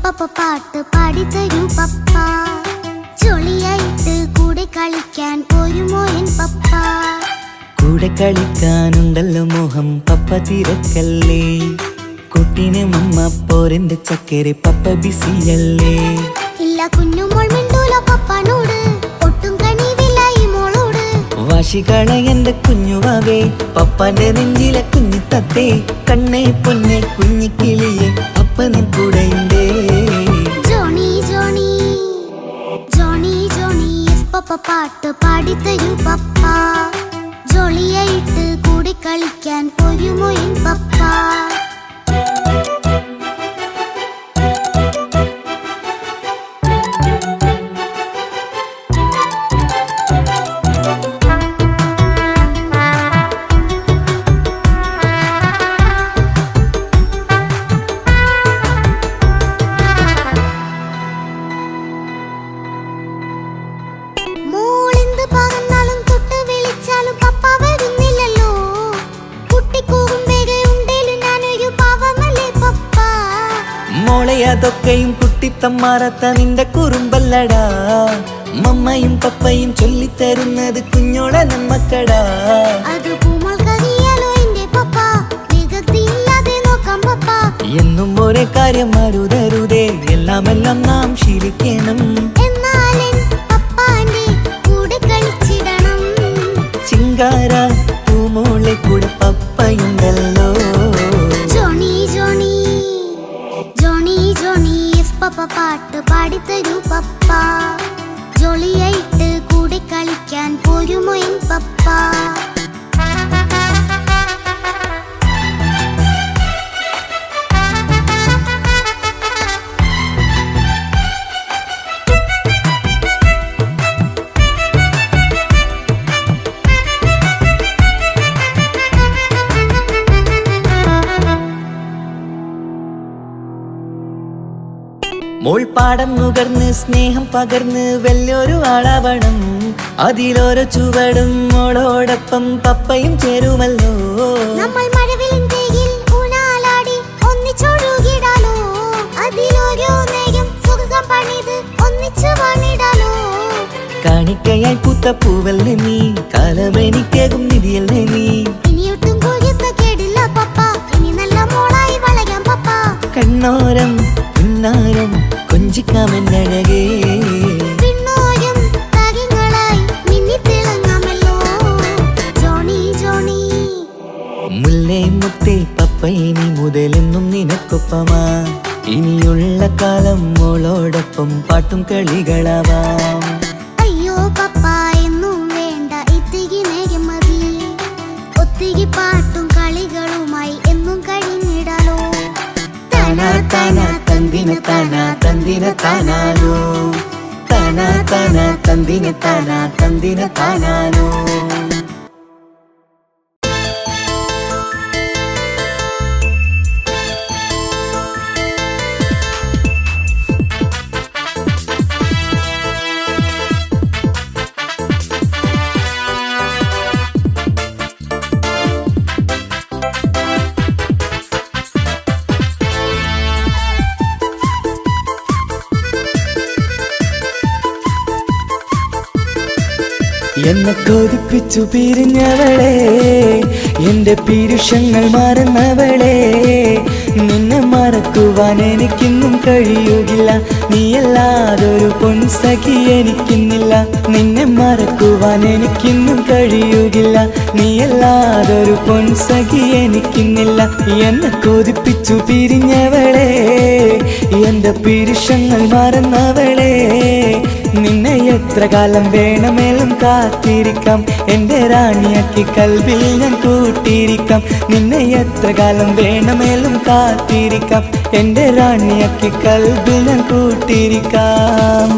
പപ്പ പാട്ട് പാടിത്തരൂ പപ്പ. ജോളിയായിട്ട് കൂടെ കളിക്കാൻ പോരുമോ എൻ പപ്പ? കൂടെ കളിക്കാനുണ്ടല്ലോ മോഹം പപ്പ തിരക്കല്ലേ. കുട്ടീനെ മമ്മ പോരെന്റെ ചക്കരെ പപ്പ ബിസിയല്ലേ. ഇല്ല കുഞ്ഞുമോൾ മിണ്ടൂല പപ്പനോട്, ഒട്ടും കണിവില്ല ഈ മോളോട്. വാശികള എന്റെ കുഞ്ഞുവാവേ, പപ്പാന്റെ നെഞ്ചിലെ കുഞ്ഞിത്തത്തേ. കണ്ണേ പൊന്നെ കുഞ്ഞിക്കിളിയെ അപ്പനും കൂടെയുണ്ടേ. ജോണി ജോണി ജോണി ജോണി പപ്പ പാട്ട് പാടിത്തരൂ പപ്പ. ജോളിയായിട്ട് കൂടെ കളിക്കാൻ പോരുമോ എൻ പപ്പ? അതൊക്കെയും കുട്ടിത്തമ്മാറത്ത നിന്റെ കുറുമ്പല്ലടാ. മമ്മയും പപ്പയും ചൊല്ലിത്തരുന്നത് കുഞ്ഞോളെ നമ്മക്കടാ. എന്നും ഒരേ കാര്യം അരുതരുതേ, എല്ലാം എല്ലാം നാം ശീലിക്കണം. ചിങ്കാര പൂമോളെ കൂടെ പപ്പയുണ്ടല്ലോ. പപ്പ പാട്ട് പാടിത്തരൂ പപ്പ. ജോളിയായിട്ട് കൂടെ കളിക്കാൻ പോരുമോ എൻ പപ്പ? മോൾ പാടം നുകർന്ന് സ്നേഹം പകർന്ന് വലിയൊരു ആളാവണം. അതിലോരോ ചുവടും മോളോടൊപ്പം പപ്പയും ചേരുമല്ലോ. നമ്മൾ മഴവിലിൻ ഊനാലാടി ഒന്നിച്ചൊഴുകിടാലോ. അതിലോരോ നേരം സുഖം പണിത് ഒന്നിച്ചു വാണിടാലോ. കാണിക്കയായി പൂത്ത പൂവല്ലേ നീ, കാലമെനിക്കേകും നിധിയല്ലേ നീ. ഇനിയൊട്ടും കൂടിയപ്പ കേടില്ല പപ്പ, ഇനി നല്ല മോളായി വളയാം പപ്പ. കണ്ണോരം പുന്നാരം കൊഞ്ചിക്കാമെന്നഴകേ. മുല്ലേ മുത്തേ പപ്പ ഇനി മുതലെന്നും നിനക്കൊപ്പമാ. ഇനിയുള്ള കാലം മോളോടൊപ്പം പാട്ടും കളികളാവാം. അയ്യോ പപ്പ എന്നും വേണ്ട ഇത്തിരി നേരം മതി. ഒത്തിരി പാട്ടും കളികളുമായി എന്നും കഴിഞ്ഞിടാലോ. താനാ താനാ തന്തിന താനാ തന്തിന താനാലോ. താനാ താനാ തന്തിന താനാ തന്തിന താനാലോ. എന്നെ കൊതിപ്പിച്ചു പിരിഞ്ഞവളെ, എന്റെ പീരുഷങ്ങൾ മറന്നവളെ. നിന്നെ മറക്കുവാൻ എനിക്കിന്നും കഴിയുകില്ല, നീയല്ലാതൊരു പൊൻസഖി എനിക്കിന്നില്ല. നിന്നെ മറക്കുവാൻ എനിക്കിന്നും കഴിയുകില്ല, നീയല്ലാതൊരു പൊൻസഖി എനിക്കിന്നില്ല. എന്നെ കൊതിപ്പിച്ചു പിരിഞ്ഞവളെ, എന്റെ പീരുഷങ്ങൾ മറന്നവളെ. നിന്നെ എത്ര കാലം വേണമെങ്കിലും കാത്തിരിക്കാം, എന്റെ റാണിയാക്കി കൽവിൽ ഞാൻ കൂട്ടിയിരിക്കാം. നിന്നെ എത്ര കാലം വേണമെങ്കിലും കാത്തിരിക്കാം, എന്റെ റാണിയാക്കി കൽവിൽ ഞാൻ കൂട്ടിയിരിക്കാം.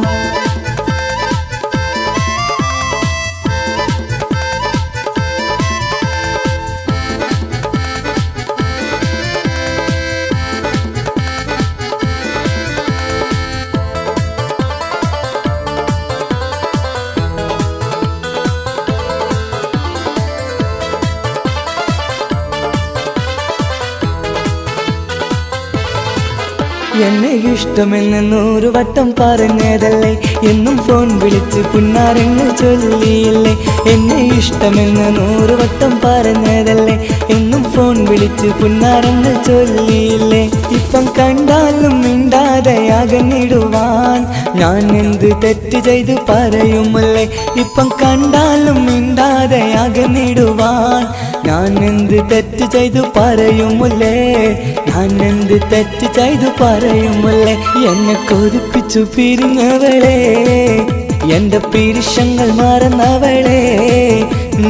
എന്നെ ഇഷ്ടമെന്ന് 100 വട്ടം പറഞ്ഞതല്ലേ, എന്നും ഫോൺ വിളിച്ച് പുന്നാരങ്ങൾ ചൊല്ലിയില്ലേ. എന്നെ ഇഷ്ടമെന്ന് 100 വട്ടം പറഞ്ഞതല്ലേ, എന്നും ഫോൺ വിളിച്ച് പുന്നാരങ്ങൾ ചൊല്ലിയില്ലേ. ഇപ്പം കണ്ടാലും മിണ്ടാതെ അകന്നിടുവാൻ ഞാൻ എന്ത് തെറ്റ് ചെയ്ത് പറയുമല്ലേ. ഇപ്പം കണ്ടാലും മിണ്ടാതെ അകന്നിടുവാൻ ഞാൻ എന്ത് തെറ്റ് ചെയ്തു പറയുമല്ലേ. ഞാൻ എന്ത് തെറ്റ് ചെയ്തു പറയുമല്ലേ. എന്നെ കൊതിപ്പിച്ചു പിരിഞ്ഞവളെ, എന്റെ പിരിശങ്ങൾ മറന്നവളെ.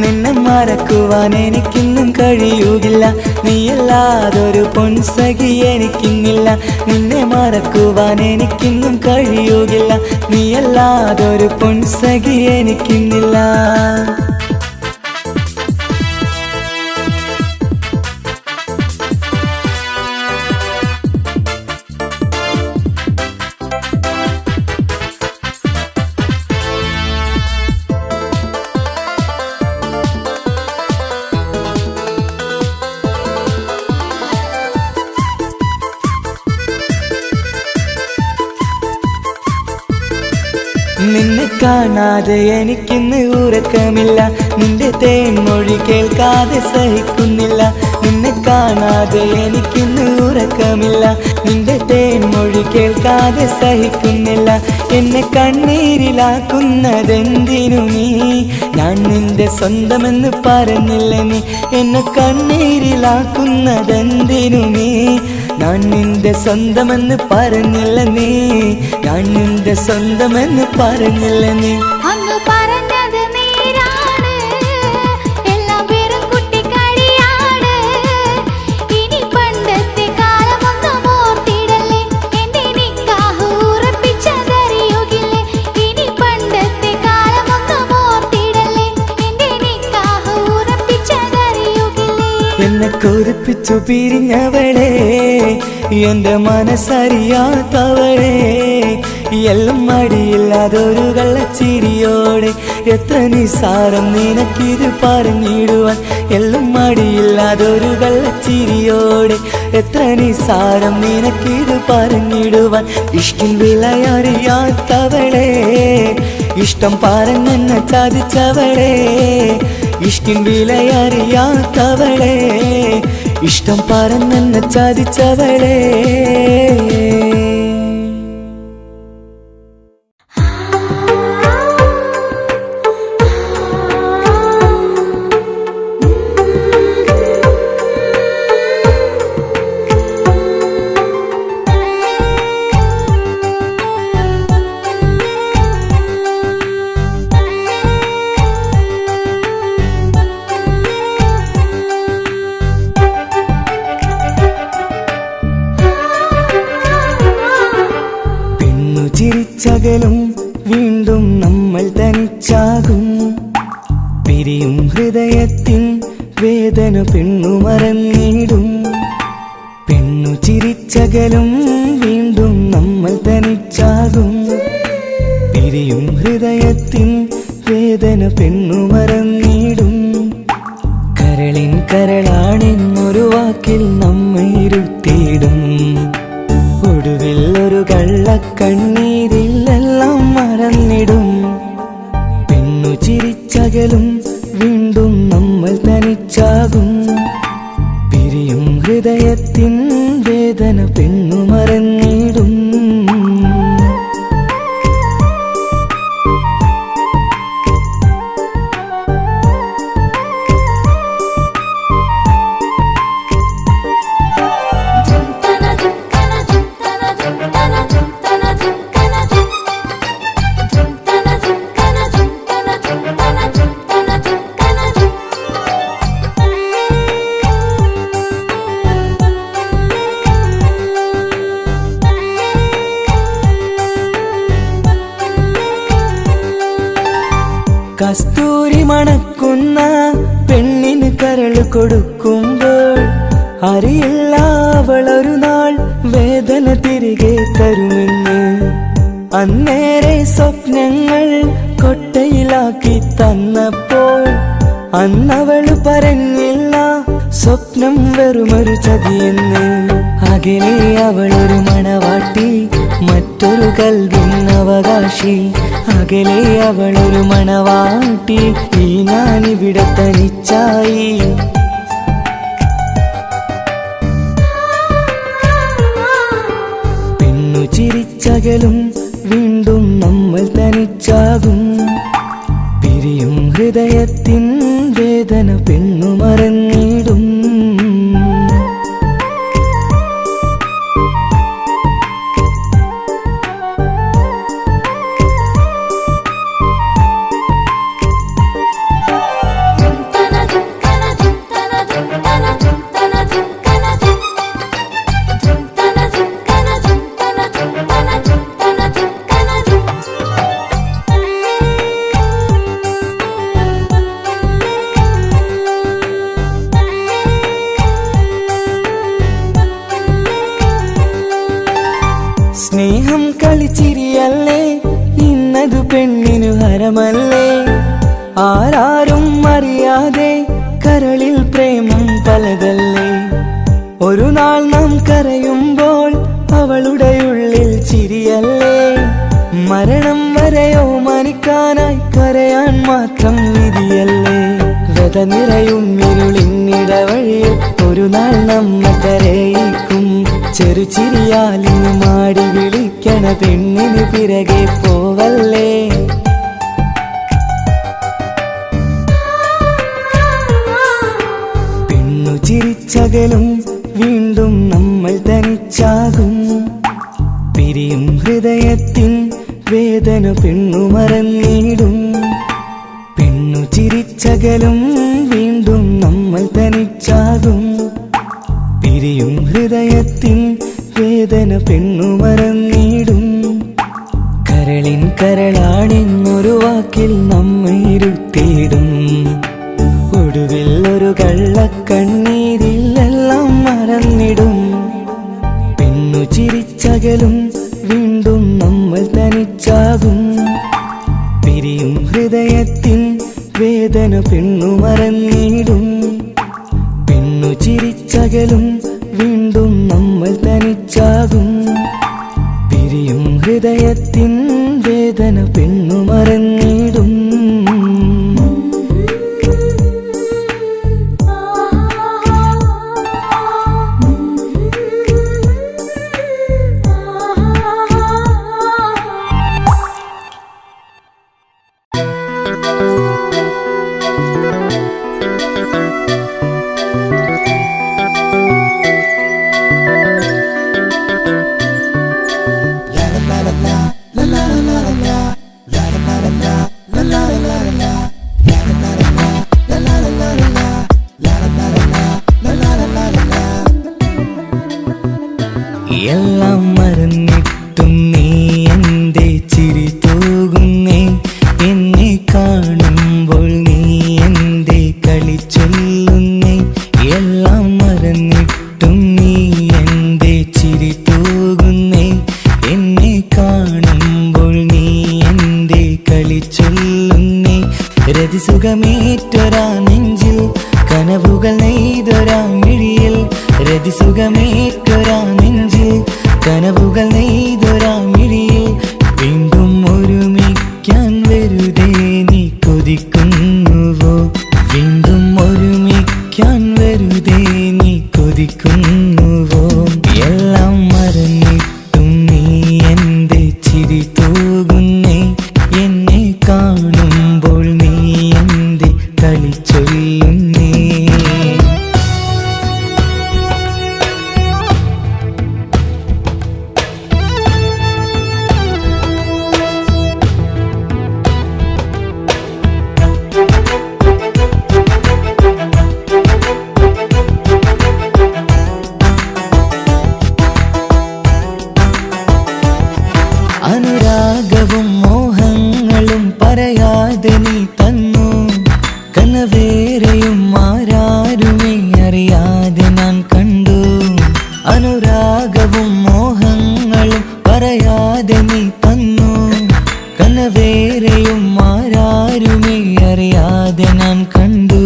നിന്നെ മറക്കുവാൻ എനിക്കിന്നും കഴിയുകില്ല, നീയല്ലാതൊരു പൊൻസഖി എനിക്കിന്നില്ല. നിന്നെ മറക്കുവാൻ എനിക്കിന്നും കഴിയുകില്ല, നീയല്ലാതൊരു പൊൻസഖി എനിക്കിന്നില്ല. നിന്നെ കാണാതെ എനിക്കിന്ന് ഉറക്കമില്ല, നിന്റെ തേൻമൊഴി കേൾക്കാതെ സഹിക്കുന്നില്ല. നിന്നെ കാണാതെ എനിക്കിന്ന് ഉറക്കമില്ല, നിന്റെ തേൻമൊഴി കേൾക്കാതെ സഹിക്കുന്നില്ല. എന്നെ കണ്ണീരിലാക്കുന്നതെന്തിനു നീ, ഞാൻ നിന്റെ സ്വന്തമെന്ന് പറഞ്ഞില്ല നീ. എന്നെ കണ്ണീരിലാക്കുന്നതെന്തിനു നീ, ഞാൻ നിന്റെ സ്വന്തമെന്ന് പറഞ്ഞില്ല നീ. ഞാൻ നിന്റെ സ്വന്തമെന്ന് പറഞ്ഞില്ല നീ. അന്ന് പറഞ്ഞത് നേരാണ്, എല്ലാം വെറും കുട്ടിക്കളിയാണ്. ഇനി പണ്ടത്തെ കാലമൊന്നും ഓർത്തിടല്ലേ, എന്റെ നിക്കാഹ് ഉറപ്പിച്ചതറിയുകില്ലേ. ഇനി പണ്ടത്തെ കാലമൊന്നും ഓർത്തിടല്ലേ, എന്റെ നിക്കാഹ് ഉറപ്പിച്ചതറിയുകില്ലേ. എന്നെ കൊതിപ്പിച്ചു പിരിഞ്ഞവളെ, എന്റെ മനസ്സറിയാത്തവളെ. എല്ലാം മടിയില്ലാതൊരു കള്ളച്ചിരിയോടെ, എത്ര നിസാരം നിനക്കിത് പറഞ്ഞിടുവാൻ. എല്ലാം മടിയില്ലാതൊരു കള്ളച്ചിരിയോടെ, എത്ര നിസാരം നിനക്കിത് പറഞ്ഞിടുവാൻ. ഇഷ്കിൻ വിലയറിയാത്തവളെ, ഇഷ്ടം പറഞ്ഞെന്നെ ചതിച്ചവളെ. ഇഷ്കിൻ വിലയറിയാത്തവളെ, ഇഷ്ടം പറഞ്ഞെന്നെ ചതിച്ചവളെ. ചിരിച്ചകലും വീണ്ടും നമ്മൾ തനിച്ചാകും. പിരിയും ഹൃദയത്തിൻ വേദന പെണ്ണു മറന്നിടും. പെണ്ണു ചിരിച്ചകലും വീണ്ടും നമ്മൾ തനിച്ചാകും. പിരിയും ഹൃദയത്തിൻ വേദന പെണ്ണു മറന്നിടും. കരളിൻ കരളാണെന്നൊരു വാക്കിൽ നമ്മെ ഇരുത്തിയിടും. ഒടുവിൽ ഒരു കള്ളക്കണ്ണീരിലെല്ലാം മറന്നിടും. പെണ്ണു ചിരിച്ചകലും വീണ്ടും നമ്മൾ തനിച്ചാകും. പിരിയും ഹൃദയത്തിൻ വേദന പെണ്ണു മറന്നിടും. കസ്തൂരി മണക്കുന്ന പെണ്ണിന് കരൾ കൊടുക്കുമ്പോൾ അറിയില്ല അവളൊരു നാൾ വേദന തിരികെ തരുമെന്ന്. അന്നേരെ സ്വപ്നങ്ങൾ കൊട്ടയിലാക്കി തന്നപ്പോൾ അന്നവള് പറഞ്ഞില്ല സ്വപ്നം വെറുമൊരു ചതിയെന്ന്. അകലെ അവളൊരു മണവാട്ടി കൂട്ടി മറ്റൊരു കൽവിനവകാശി അകലെ അവളൊരു മണവാട്ടി ഈ ഞാനിവിടെ തനിച്ചായി പെണ്ണു ചിരിച്ചകലും വീണ്ടും നമ്മൾ തനിച്ചാകും പിരിയും ഹൃദയത്തിൻ വേദന പെണ്ണു മറന്നിടും സ്നേഹം കളിച്ചിരിയല്ലേ ഇന്നതു പെണ്ണിനു ഹരമല്ലേ ആരാരും അറിയാതെ കരളിൽ പ്രേമം പലതല്ലേ ഒരു നാൾ നാം കരയുമ്പോൾ അവളുടെ ഉള്ളിൽ ചിരിയല്ലേ മരണം വരെയോ മരിക്കാനായി കരയാൻ മാത്രം വിധിയല്ലേ വ്യത നിറയും ഇരുളിന്നിടവഴിയിൽ ഒരു നാൾ നമ്മ കരയിക്കും ചെറുചിരിയാലിന് മാടി വിളിക്കണ പെണ്ണിന് പിറകെ പോവല്ലേ പെണ്ണു ചിരിച്ചകലും വീണ്ടും നമ്മൾ തനിച്ചാകും പിരിയും ഹൃദയത്തിൻ വേദന പെണ്ണു മറന്നിടും പെണ്ണു ചിരിച്ചകലും വീണ്ടും നമ്മൾ തനിച്ചാകും പിരിയും ഹൃദയത്തിൻ വേദന പെണ്ണു മറന്നിടും കരളിൻ കരളാണെന്നൊരു വാക്കിൽ നമ്മെ ഇരുത്തിയിടും ഒടുവിൽ ഒരു കള്ളക്കണ്ണീരിൽ എല്ലാം മറന്നിടും പെണ്ണു ചിരിച്ചകലും വീണ്ടും നമ്മൾ തനിച്ചാകും പിരിയും ഹൃദയത്തിൻ വേദന പെണ്ണു മറന്നിടും പെണ്ണു ചിരിച്ചകലും വീണ്ടും നമ്മൾ തനിച്ചാകും പിരിയും ഹൃദയത്തിൻ വേദന പെണ്ണു മറന്നിടും എല്ലാം മറന്നിട്ടും നീ എൻ്റെ ചിരി തൂകുന്നേ എന്നെ കാണുമ്പോൾ നീ എൻ്റെ കളി ചൊല്ലുന്നേ എല്ലാം മറന്നിട്ടും നീ എൻ്റെ ചിരി തൂകുന്നേ എന്നെ കാണുമ്പോൾ നീ എൻ്റെ കളി ചൊല്ലുന്നേ രതിസുഖമേറ്റൊരാ നെഞ്ചിൽ കനവുകൾ നെയ്തൊരാ മിഴിയിൽ രതിസുഖമേറ്റൊരാ നെഞ്ചിൽ കനവുകൾ നെയ്തൊരാ മിഴിയിൽ വീണ്ടും ഒരുമിക്കാൻ വെറുതെ നീ കൊതിക്കുന്നുവോ വീണ്ടും ഒരുമിക്കാൻ വെറുതെ നീ കൊതിക്കുന്നുവോ എല്ലാം മറന്നിട്ടും നീ എൻ്റെ ചിരി തൂകുന്നേ എന്നെ കാണുമ്പോൾ നീ എൻ്റെ കളി ചൊല്ലുന്നേ അനുരാഗവും മോഹങ്ങളും പറയാതെ നീ തന്നു കനവേറെയും ആരാരുമേ അറിയാതെ ഞാൻ കണ്ടു അനുരാഗവും മോഹങ്ങളും പറയാതെ നീ തന്നു കനവേറെയും ആരാരുമേ അറിയാതെ ഞാൻ കണ്ടു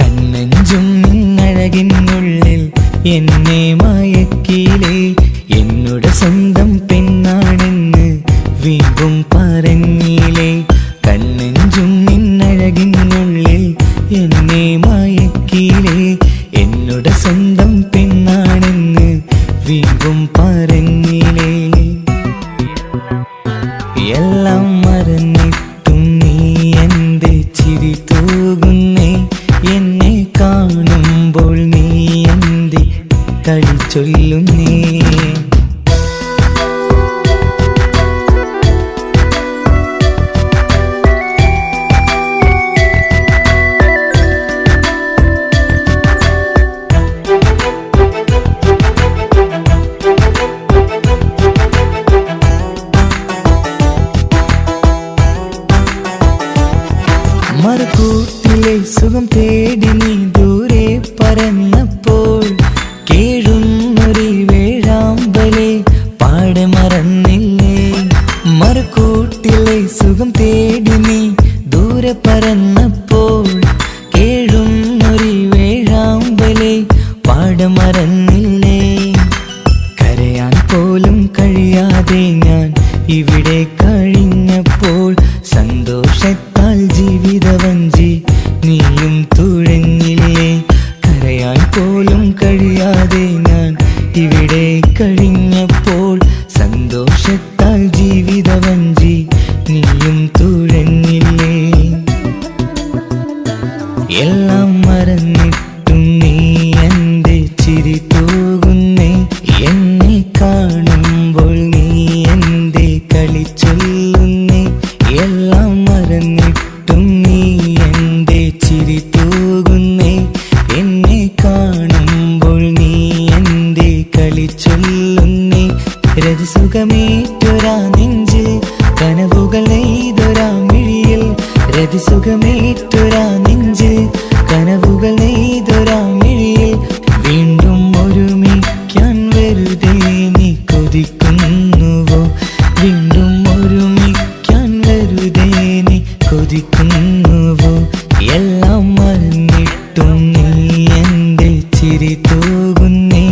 കണ്ണെഞ്ചും നിന്നഴകിനുള്ളിൽ എന്നെ മയക്കിലേ എന്നോട് കണ്ണിലെ എല്ലാം മറന്നിട്ടും നീ എന്റെ ചിരി തൂകുന്നേ എന്നെ കാണുമ്പോൾ നീ എന്റെ കളി ചൊല്ലുന്നേ മറുകൂട്ടിലെ സുഖം തേടി നീ ദൂരെ പറന്നപ്പോൾ കേഴുന്നൊരു വേഴാമ്പലെ പാടെ മറന്നില്ലേ മറുകൂട്ടിലെ സുഖം തേടി നീ ദൂരെ പറന്നപ്പോൾ കേഴുന്നൊരു വേഴാമ്പലെ പാടെ മറന്നില്ലേ കരയാൻ പോലും കഴിയാതെ ഞാൻ ഇവിടെ കഴിഞ്ഞപ്പോൾ സന്തോഷത്താൽ ജീവിതവഞ്ചി നീയും തുഴഞ്ഞില്ലേ കരയാൻ പോലും കഴിയാതെ ഞാൻ ഇവിടെ കഴിഞ്ഞപ്പോൾ സന്തോഷത്താൽ ജീവിതവഞ്ചി നീയും തുഴഞ്ഞില്ലേ എല്ലാം മറന്നിട്ടും നീ എന്റെ ചിരി തൂകുന്നേ എന്നെ കാണുമ്പോൾ നീ എന്റെ കളി ചൊല്ലുന്നേ എല്ലാം മറന്നിട്ടും നീ എന്റെ ചിരി തൂകുന്നേ എന്നെ കാണുമ്പോൾ നീ എന്റെ കളി ചൊല്ലുന്നേ രതിസുഖമേറ്റൊരാ നെഞ്ചിൽ കനവുകൾ നെയ്തൊരാ മിഴിയിൽ രതിസുഖമേറ്റൊരാ നെഞ്ചിൽ കനവുകൾ നെയ്തൊരാ മിഴിയിൽ വീണ്ടും ഒരുമിക്കാൻ വെറുതെ നീ കൊതിക്കുന്നുവോ വീണ്ടും ഒരുമിക്കാൻ വെറുതെ നീ കൊതിക്കുന്നുവോ എല്ലാം മറന്നിട്ടും നീ എന്റെ ചിരി തൂകുന്നേ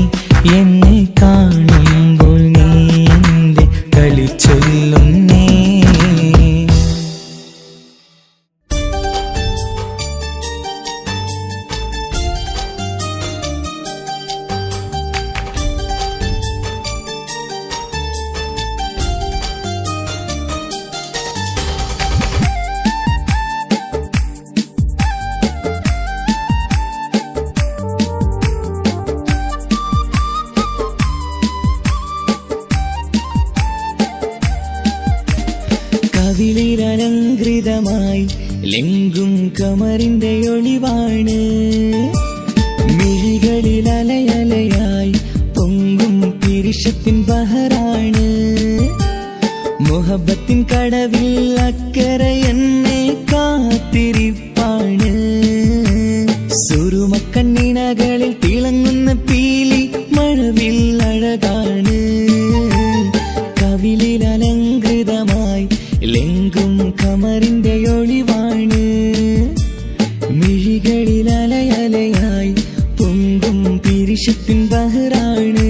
എന്നെ കാണുമ്പോൾ നീ എന്റെ കളി ചൊല്ലുന്നേ കവിളിലലങ്കൃതമായി ലെങ്കും കമറിന്റെ ഒളിവാണ് മിഴികളിൽ അലയലയായി പൊങ്കും പിരിശത്തിൻ ബഹറാണ് മുഹബത്തിൻ കടവിൽ അക്കരെ എന്നെ കാത്തിരിപ്പാണ് സുറുമക്കണ്ണിണകളിൽ തിളങ്ങുന്ന പീലി മഴവിൽ അഴകാണ് കവിളിൽ അലങ്കൃതമായി ലെങ്കും കമറിന്റെ ഒളിവാണ് മിഴികളിൽ അലയലയായി പൊങ്കും പിരിശത്തിൻ ബഹറാണ്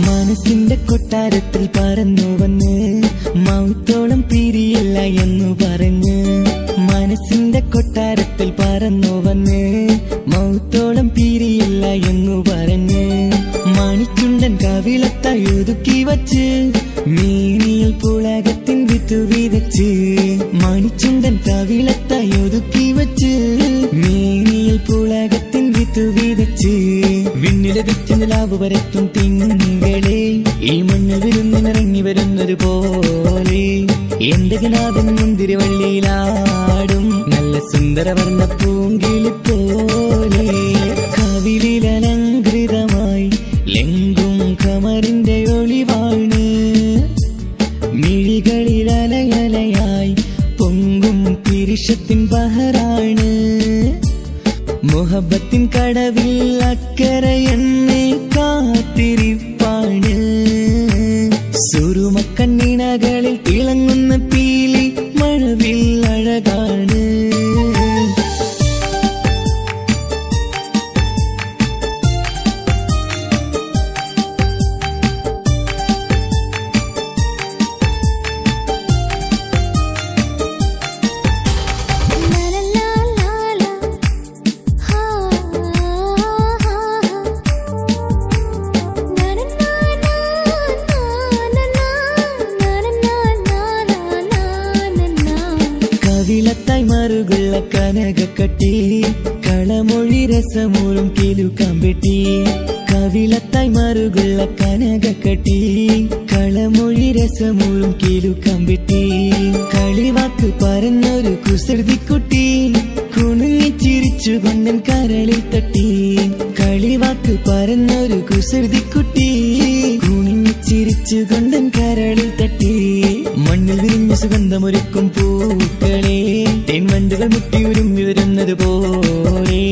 മനസ്സിന്റെ കൊട്ടാരത്തിൽ പറന്നു വന്ന് മൗത്തോളം പിരിയില്ല എന്നു പറഞ്ഞ് മനസ്സിന്റെ കൊട്ടാരത്തിൽ പറന്നു വന്ന് മൗത്തോളം പിരിയില്ല എന്നു പറഞ്ഞ് മണിച്ചുണ്ടൻ കവിളത്തായി ഒതുക്കി വച്ച് മീനിയിൽ പുളകത്തിൻ വിത്തു വിതച്ച് മണിച്ചുണ്ടൻ കവിളത്തായി ഒതുക്കി വച്ച് മീനിയിൽ പുളകത്തിൻ വിത്തു വിതച്ച് വിണ്ണിലെ വിറ്റ് നിലാവ് വരത്തും തിങ്കളെ ഈ മണ്ണിൽ വിരുന്നിനിറങ്ങി വരുന്നത് പോലെ എന്റെ കിനാവിൻ മുന്തിരിവള്ളിയിലാടും നല്ല സുന്ദരവർണ്ണ പൂങ്കിളി പോലെ കവിളിലലങ്കൃതമായി ലെങ്കും കമറിന്റെ ഒളിവാണ് മിഴികളിൽ അലയലയായി പൊങ്കും പിരിശത്തിൻ ബഹറാണ് മുഹബത്തിൻ കടവിൽ അക്കരെ എന്നെ കാത്തിരിപ്പാണ് സുറുമക്കണ്ണിണകൾ നീനകളിൽ തിളങ്ങുന്ന പീലി മഴവിൽ അഴകാണ്. കവിളത്തായി മറുകുള്ള കനകക്കട്ടി കളമൊഴി രസമൂറും കിലുക്കാമ്പെട്ടി. കവിളത്തായി മറുകുള്ള കനകക്കട്ടി കളമൊഴി രസമൂറും കിലുക്കാമ്പെട്ടി. കളിവാക്ക് പറഞ്ഞൊരു കുസൃതിക്കുട്ടി കുണുങ്ങിച്ചിരിച്ചു കൊണ്ടൻ കരളിൽ തട്ടി. കളിവാക്ക് പറഞ്ഞൊരു കുസൃതിക്കുട്ടി കുണുങ്ങിച്ചിരിച്ചു കൊണ്ടൻ കരളിൽ തട്ടി. മണ്ണിൽ വിരിഞ്ഞ സുഗന്ധമൊരുക്കും പൂക്കളെ തേൻവണ്ടുകൾ മുട്ടിയുരുമ്പി വരുന്നത് പോലെ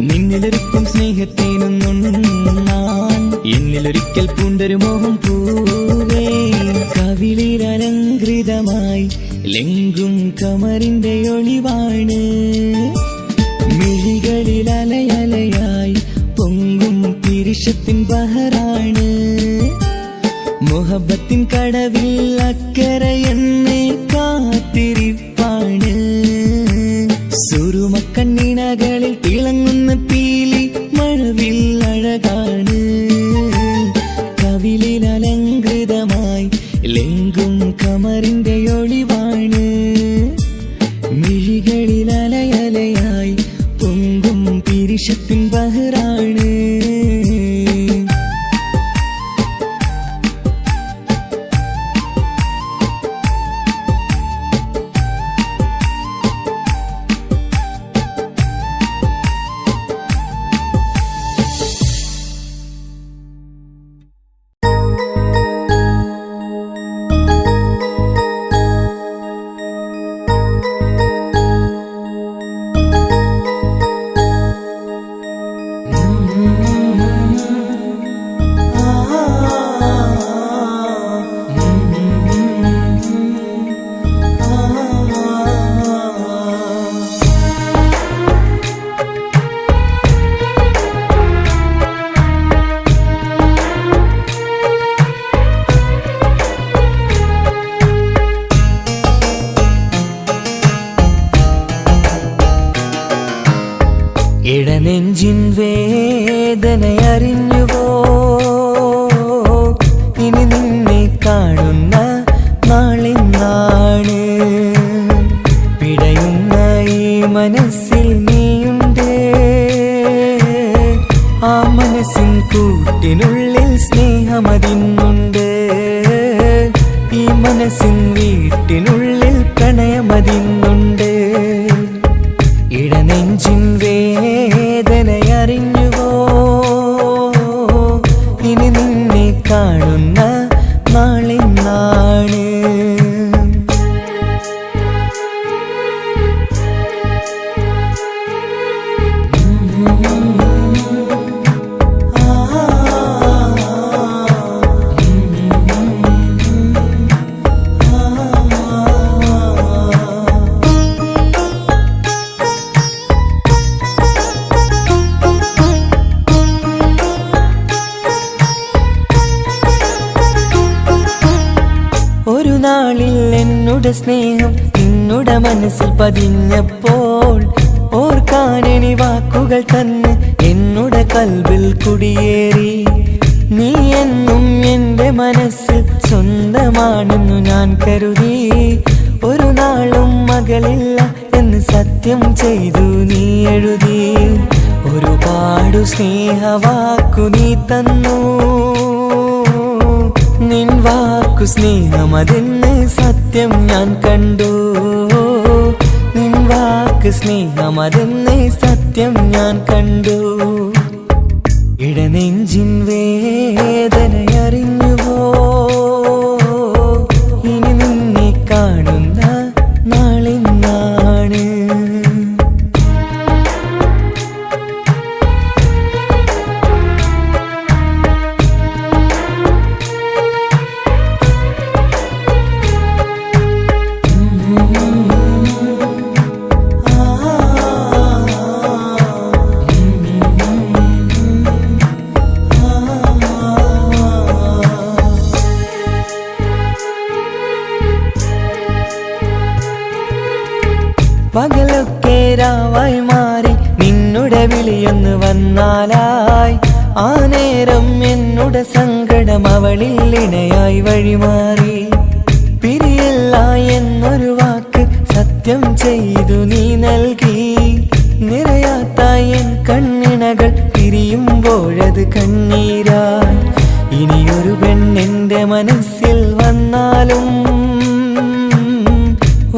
നിന്നിലൊരുക്കും സ്നേഹത്തേനൊന്നുണ്ണാൻ എന്നിലൊരിക്കൽ പൂണ്ടൊരു മോഹം പൂവേ. കവിളിൽ അലങ്കൃതമായി ലെങ്കും കമറിന്റെ ഒളിവാണ്. മിഴികളിൽ അലയലയായി പൊങ്കും പിരിശത്തിൻ ബഹറാണ്. മുഹബത്തിൻ കടവിൽ അക്കരെ എന്നെ കാത്തിരിപ്പാണ്. സുറുമക്കണ്ണീനകളിൽ തിളങ്ങുന്ന പീലി മഴവിൽ അഴകാണ്. കവിളിൽ അലങ്കൃതമായി ലെങ്കും കമറിന്റെ ഒളിവാണ്. മിഴികളിൽ അലയലയായി പൊങ്കും പിരിശത്തിൻ ബഹറാണ്. ഇടനെഞ്ചിൻ വേദനയറിഞ്ഞുവോ ഇനി നിന്നെ കാണുന്ന നാളിന്നാണ്. പിടയുന്ന ഈ മനസ്സിൽ നീയുണ്ട്. ആ മനസ്സിൻ കൂട്ടിനുള്ളിൽ സ്നേഹമതിന്നുണ്ട്. ഈ മനസ്സിൻ വീട്ടിനുള്ളിൽ പ്രണയമതിന്നുണ്ട്. ഇടനെഞ്ചിൻ വേദനയറിഞ്ഞുവോ ഇനി നിന്നെ കാണുന്ന നാളിന്നാണ്. ഒരു നാളിൽ എന്നുടെ സ്നേഹം നിന്നുടെ മനസ്സിൽ പതിഞ്ഞപ്പോൾ ഓർക്കാനെനി വാക്കുകൾ തന്നെ എന്നുടെ കൽബിൽ കുടിയേറി. നീ എന്നും എന്റെ മനസ്സിൽ സ്വന്തമാണെന്നു ഞാൻ കരുതി. ഒരു നാളും മകളില്ല എന്ന് സത്യം ചെയ്തു നീ എഴുതി. ഒരുപാടു സ്നേഹവാക്കു നീ തന്നു. നിൻ വാക്കു സ്നേഹമതെന്ന് സത്യം ഞാൻ കണ്ടു. നിൻ വാക്ക് സ്നേഹമതെന്ന് സത്യം ഞാൻ കണ്ടു. ഇടനെഞ്ചിൻ വേദനയറിഞ്ഞുവോ ഇനി നിന്നെ കാണുന്ന നാളിന്നാണ്. പകലൊക്കെ രാവായി മാറി നിന്നുടെ വിളിയൊന്ന് വന്നാലായി ആ നേരം എന്നുടെ സങ്കടം അവളിൽ ഇണയായി വഴിമാറി പിരിയല്ല എന്നൊരു വാക്ക് സത്യം ചെയ്തു നീ നൽകി നിറയാത്ത എൻ കണ്ണിണകൾ പിരിയുമ്പോഴത് കണ്ണീരായി ഇനിയൊരു പെണ്ണെന്റെ മനസ്സിൽ വന്നാലും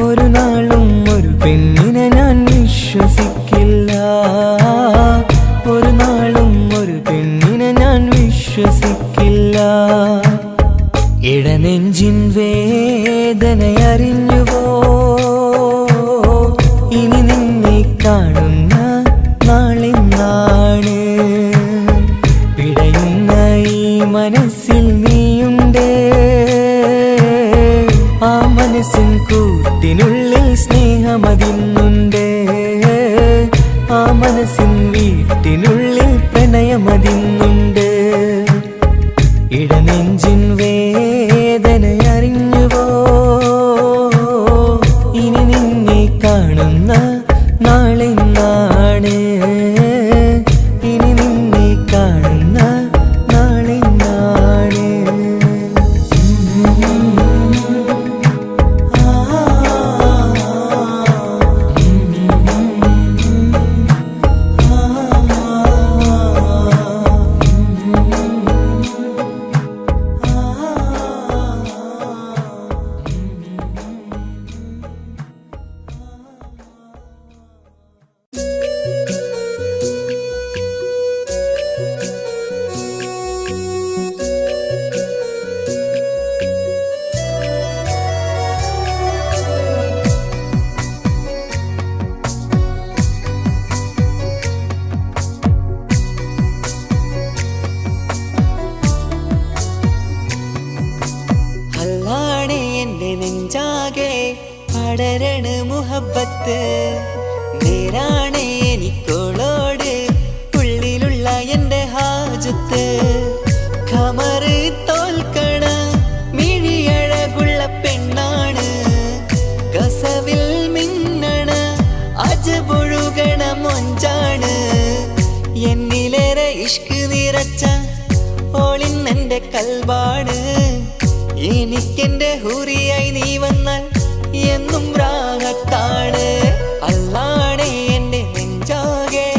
ഒരു നാളും ഒരു പെണ്ണിനെ ഞാൻ വിശ്വസിക്കില്ല ഒരു നാളും ഒരു പെണ്ണിനെ ഞാൻ വിശ്വസിക്കില്ല ഇടനെഞ്ചിൻ വേദനയറിഞ്ഞുവോ ഇനി നിന്നെ കാണുന്ന നാളിന്നാണ് പിടയുന്ന ഈ മനസ്സിൽ നീയുണ്ട് ആ മനസ്സിൻ കൂട്ടിനുള്ളിൽ സ്നേഹമതിന്നുണ്ട് ആ മനസ്സിൻ വീട്ടിനുള്ളിൽ പ്രണയമതിന്നുണ്ട് ഇടനെഞ്ചിൻ വേദനയറിഞ്ഞുവോ ഇനി നിന്നെ കാണുന്ന നാളെന്നാണ് ഇനി നിന്നെ കാണുന്ന നാളെന്നാണ് നെഞ്ചാകെ പടരണ മുഹബത്ത് നേരാണ് എനിക്കോളോട് ഉള്ളിലുള്ള എൻ്റെ ഹാജത്ത് ഖമറ് തോൽക്കണ മിഴിയഴകുള്ള പെണ്ണാണ് കസവിൽ മിന്നണ അജപൊഴുകണ മൊഞ്ചാണ് എന്നിലേറെ ഇഷ്ക് നിറച്ച ഓളിന്നെൻ്റെ കൽബാണ് എനിക്കെന്റെ ഹൂറിയായി നീ വന്നാൽ എന്നും രാഗത്താണ് അല്ലാണേ എൻ്റെ നെഞ്ചാകെ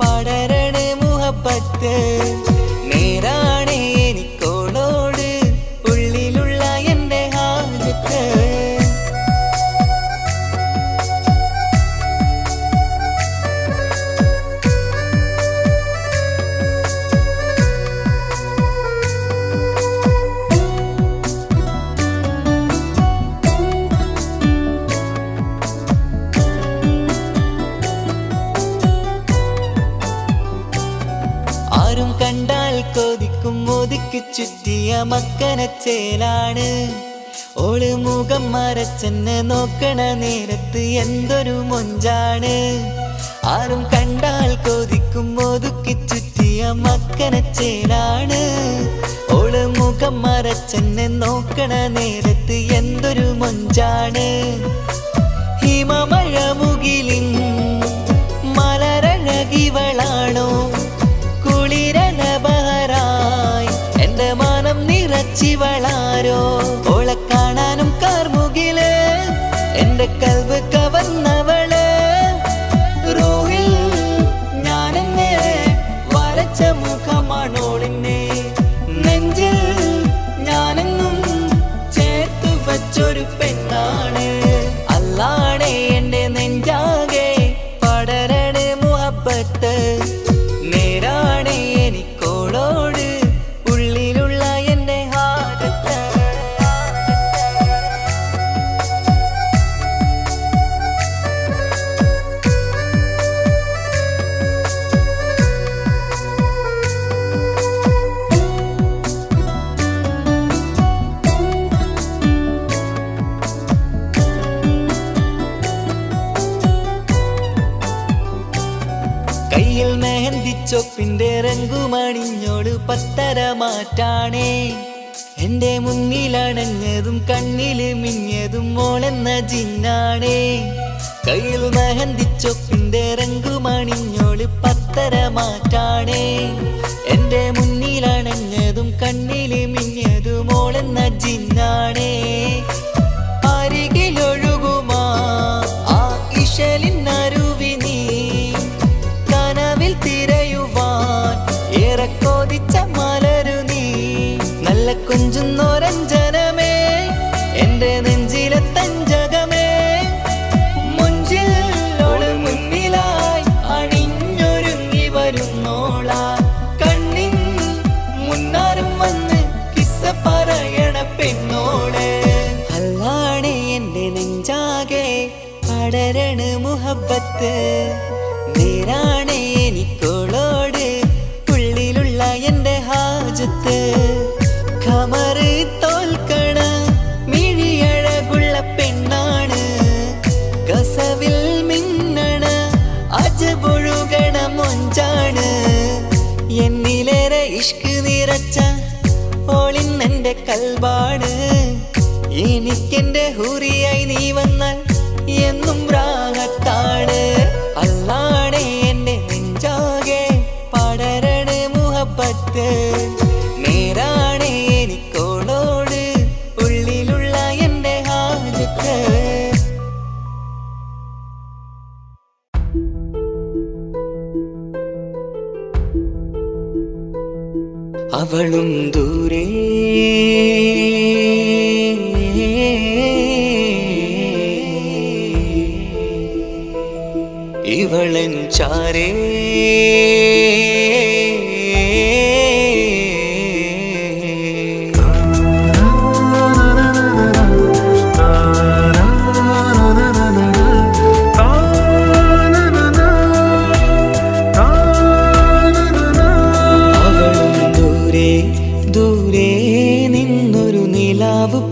പടരണ മുഹബത്ത് നേരാണേ എനിക്കോളോട് ഉള്ളിലുള്ള എൻ്റെ ഹാജത്ത് കണ്ടാൽ കൊതിക്കും ഒതുക്കി ചുറ്റിയ മക്കനച്ചേലാണ് ഓള് മുഖം മറച്ചെന്നെ നോക്കണ നേരത്ത് എന്തൊരു മൊഞ്ചാണ് ആരും കണ്ടാൽ കൊതിക്കും ഒതുക്കി ചുറ്റിയ മക്കനച്ചേലാണ് ഓള് മുഖം മറച്ചെന്നെ നോക്കണ നേരത്ത് എന്തൊരു മൊഞ്ചാണ് ഹിമമഴ മുകിലിൻ മലരഴകിവളാണോ കുളിരലബഹരായി എന്റെ മാനം നിറച്ചിവളാരോ ഓളെ കാണാനും കാർമുകില് എന്റെ കൽവ് കവർന്നവള് റൂഹിൽ ഞാനെന്നെ വരച്ച മുഖമാണോളിന്നെ നെഞ്ചിൽ ഞാനെന്നും ചേർത്തു വച്ചൊരു പെണ്ണാണ് അല്ലാണേ എന്റെ നെഞ്ചാകെ പടരണ മുഹബത്ത് നേരാണേ എനിക്കോളോട് ഉള്ളിലുള്ള എൻ്റെ ഹാജത്ത് കയ്യിൽ മെഹന്തിച്ചൊപ്പിന്റെ രംഗുമണിഞ്ഞോട് പത്തര മാറ്റാണേ എന്റെ മുന്നിലണഞ്ഞതും കണ്ണില് മിഞ്ഞതും മോളെന്ന ജിന്നാണേ കയ്യിൽ മെഹന്തിച്ചൊപ്പിന്റെ രംഗുമണിഞ്ഞോള് പത്തര മാറ്റാണേ എന്റെ മുന്നിലണഞ്ഞതും കണ്ണില് മിഞ്ഞതും മോളെന്ന ജിന്നാണേ അരികിലൊഴുകുമാ ആ ഇശലിനരുവി നീ കനവിൽ തിരയുവാൻ ഏറെ കൊതിച്ച മലരു നീ നല്ല കൊഞ്ചുന്നോരഞ്ജനമേ എന്റെ നെഞ്ചിലെ തഞ്ചകമേ മുഞ്ചിലോള് മുന്നിലായി അണിഞ്ഞൊരുങ്ങി വരുന്നോളാ കണ്ണിൻ മുന്നാരും വന്ന് കിസ്സ പറയണ പെണ്ണോളെ അല്ലാണേ എന്റെ നെഞ്ചാകെ പടരണ മുഹബത്ത് നേരാണേ എനിക്കോളോട് ഉള്ളിലുള്ള എന്റെ ഹാജത്ത് ഖമറ് തോൽക്കണ മിഴിയഴകുള്ള പെണ്ണാണ് കസവിൽ മിന്നണ അജബൊഴുകണ മൊഞ്ചാണ് എന്നിലേറെ ഇഷ്ക് നിറച്ച ഓളിന്നെന്റെ കൽബാണ് എനിക്കെന്റെ ഹൂറിയായി നീ വന്നാൽ എന്നും രാഗത്താണ് അല്ലാണേ എന്റെ നെഞ്ചാകെ പടരണ മുഹബത്ത് നേരാണേ എനിക്കോളോട് ഉള്ളിലുള്ള എന്റെ ഹാജത്ത് അവളും ദൂരെ ഇവളൻ ചാരേ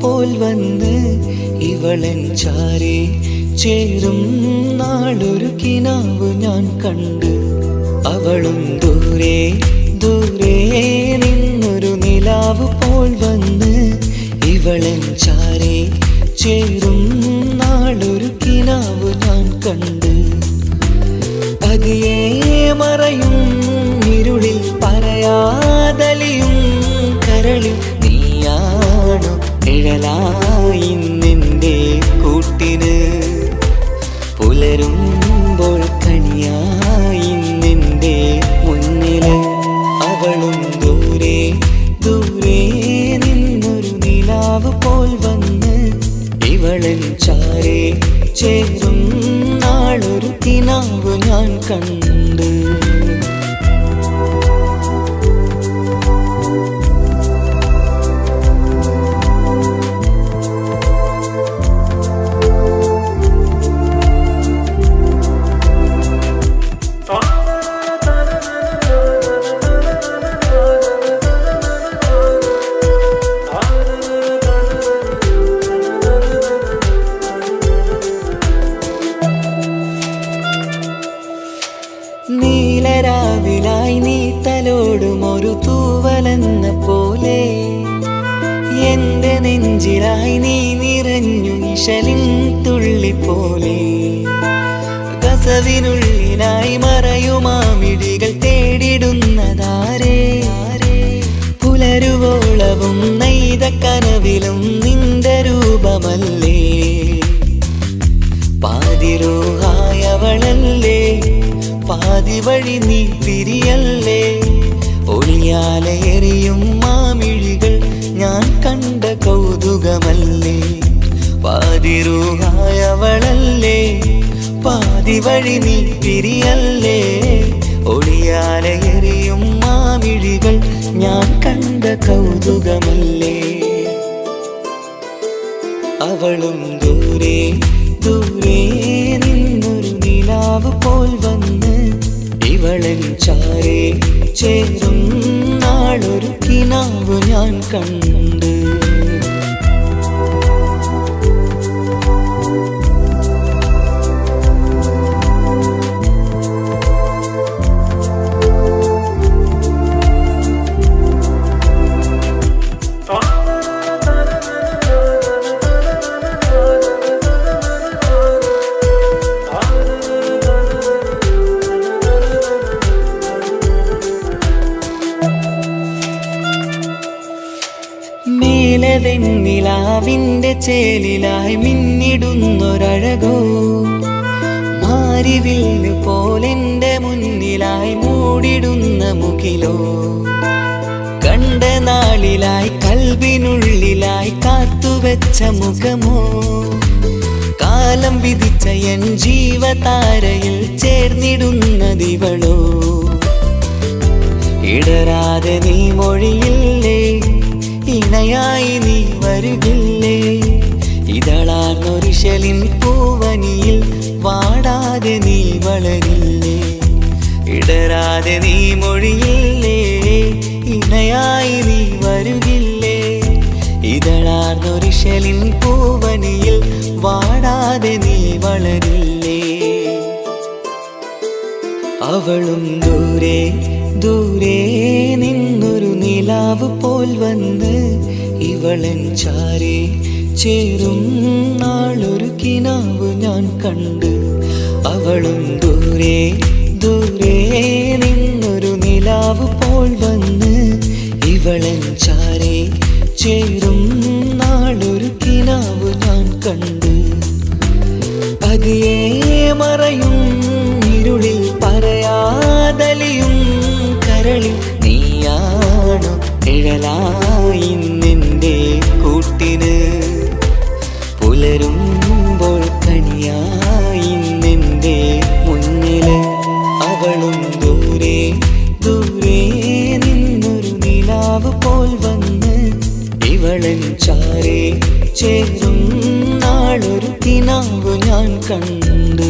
പോൽ വന്ന് ഇവളൻ ചാരേ ചേരും നാളൊരു കിനാവ് ഞാൻ കണ്ട് അവളും ദൂരെ ദൂരെ നിന്നൊരു നിലാവ് പോൽ വന്ന് ഇവളൻ ചാരേ ചേരും നാളൊരു കിനാവ് ഞാൻ കണ്ട് പതിയെ മറയും ഇരുളിൽ പറയാതലിയും കരളിൽ നീയാണു നിഴലായി നിന്റെ കൂട്ടിന് പുലരുമ്പോൾ കണിയായി നിന്റെ മുന്നില് അവളും ദൂരെ ദൂരെ നിന്നൊരു നിലാവ് പോൽ വന്ന് ഇവളൻ ചാരേ ചേരും നാളൊരു കിനാവ് ഞാൻ കണ്ട് നീലരാവിലായി നീ തലോടും ഒരു തൂവലെന്ന പോലെ എന്റെ നെഞ്ചിലായി നീ നിറഞ്ഞു ഇശലിൻ തുള്ളി പോലെ കസവിനുള്ളിലായി മറയുമാമിടികൾ തേടിടുന്നതാരേ പുലരുവോളവും നെയ്ത കനവിലും നിന്റെ രൂപമല്ലേ പാതിരൂഹായവളല്ലേ പാതി വഴി നീ തിരിയല്ലേ ഒളിയാലെറിയും മാമിഴികൾ ഞാൻ കണ്ട കൗതുകമല്ലേ പാതിരൂഹായവളല്ലേ പാതി വഴി നീ തിരിയല്ലേ ഒളിയാലെറിയും മാമിഴികൾ ഞാൻ കണ്ട കൗതുകമല്ലേ അവളും ദൂരെ ദൂരെ നിന്നൊരു നിലാവ് പോൽ വന്ന് ഇവളൻ ചാരേ ചേരും നാളൊരു കിനാവ് ഞാൻ കണ്ട് പൂവിൻ്റെ ചേലിലായി മിന്നിടുന്നൊരഴകോ മാരിവില്ല് പോലെൻ്റെ മുന്നിലായി മൂടിടുന്ന മുകിലോ കണ്ട നാളിലായി കൽവിനുള്ളിലായി കാത്തുവെച്ച മുഖമോ കാലം വിധിച്ച എൻ ജീവതാരയിൽ ചേർന്നിടുന്നതിവളോ ഇടരാതെ നീ മൊഴിയില്ലേ ഇണയായി നീ വരുകില്ലേ ഇതളാർന്നൊരിശലിൻ പൂവനിയിൽ വാടാതെ നീ വളരില്ലേ ഇടരാതെ നീ മൊഴിയില്ലേ ഇണയായി നീ വരുകില്ലേ ഇതളാർന്നൊരിശലിൻ പൂവനിയിൽ വാടാതെ നീ വളരില്ലേ അവളും ദൂരെ ദൂരെ നിന്നൊരു നിലാവ് പോൽ വന്ന് ഇവളൻ ചാരെ ചേരും നാളൊരു കിനാവ് ഞാൻ കണ്ട് അവളും ദൂരെ ദൂരെ നിന്നൊരു നിലാവ് പോൽ വന്ന് ഇവളൻ ചാരെ ചേരും നാളൊരു കിനാവ് ഞാൻ കണ്ട് പതിയെ മറയും ഇരുളിൽ പറയാതലിയും കരളിൽ നീയാണോ നിഴലായി നിന്റെ കൂട്ടിന് പുലരുമ്പോൾ കണിയായി നിന്റെ മുന്നില് അവളും ദൂരെ ദൂരെ നിന്നൊരു നിലാവ് പോൽ വന്ന് ഇവളൻ ചാരെ ചേരും നാളൊരു കിനാവ് ഞാൻ കണ്ട്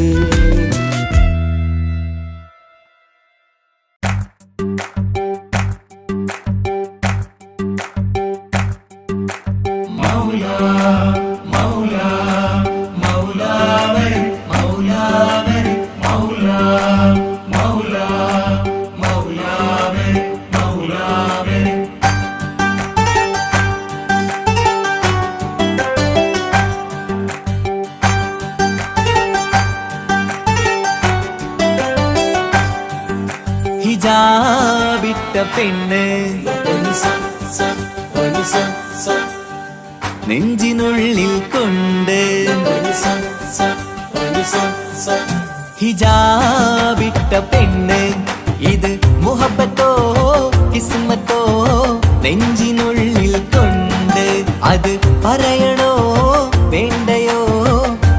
ഹിജാബിട്ട പെണ്ണ് നെഞ്ചിനുള്ളിൽ കൊണ്ട് ഹിജാബിട്ട പെണ്ണ് ഇത് മുഹബത്തോ കിസ്മത്തോ നെഞ്ചിനുള്ളിൽ കൊണ്ട് അത് പറയണോ വേണ്ടയോ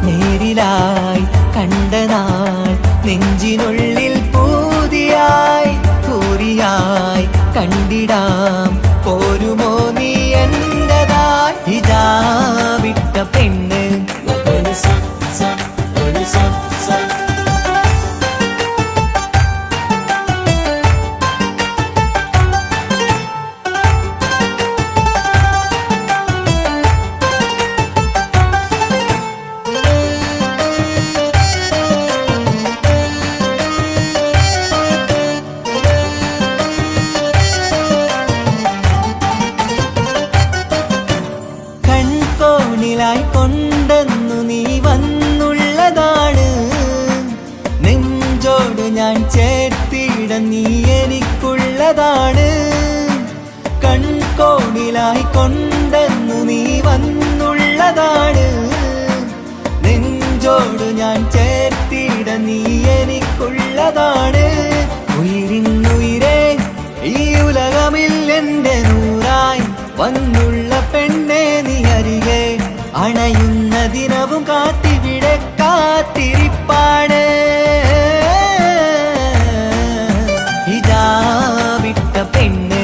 നേരിലായി കണ്ട നാൾ നെഞ്ചിനുള്ളിൽ പൂതിയായി പൂരിയായി കണ്ടിടാം പോരുമോ നീ എന്റതായി ഹിജാബിട്ട പെണ്ണ് കൺകോണിലായി കൊണ്ടെന്നു നീ വന്നുള്ളതാണ് നെഞ്ചോട് ഞാൻ ചേർത്തിട നീ എനിക്കുള്ളതാണ് കൺകോണിലായി കൊണ്ടെന്നു നീ വന്നുള്ളതാണ് നെഞ്ചോട് ഞാൻ ചേർത്തിട നീ എനിക്കുള്ളതാണ് ഉയിരിന്നുയിരേ ഈ ഉലകമിൽ എന്റെ നൂറായി വന്നുള്ള പെണ്ണെ നീ അരികെ അണയുന്ന ദിനവും കാത്തിവിടെ കാത്തിരിപ്പാണ് ഹിജാബിട്ട പെണ്ണ്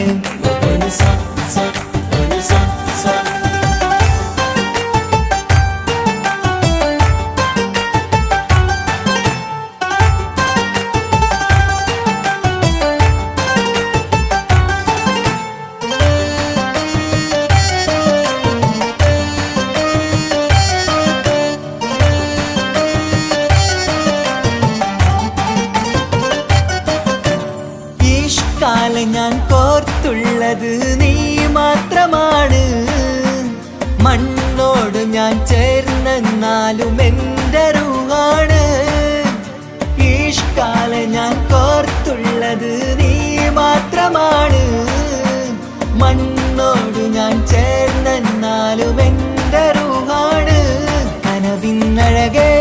അഴകേ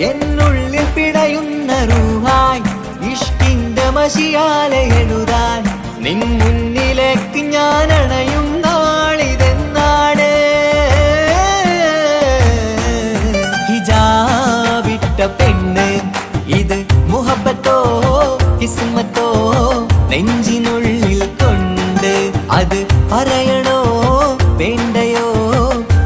എന്നുള്ളിൽ പിടയുന്ന റൂഹായ് ഇഷ്കിന്റെ മഷിയാലെ എഴുതാൻ നിൻ മുന്നിലേക്ക് ഞാൻ അണയും നാളിതെന്നാണ് ഹിജാബിട്ട പെണ്ണ് ഇത് മുഹബത്തോ കിസ്മത്തോ നെഞ്ചിനുള്ളിൽ കൊണ്ട് അത് പറയണോ വേണ്ടയോ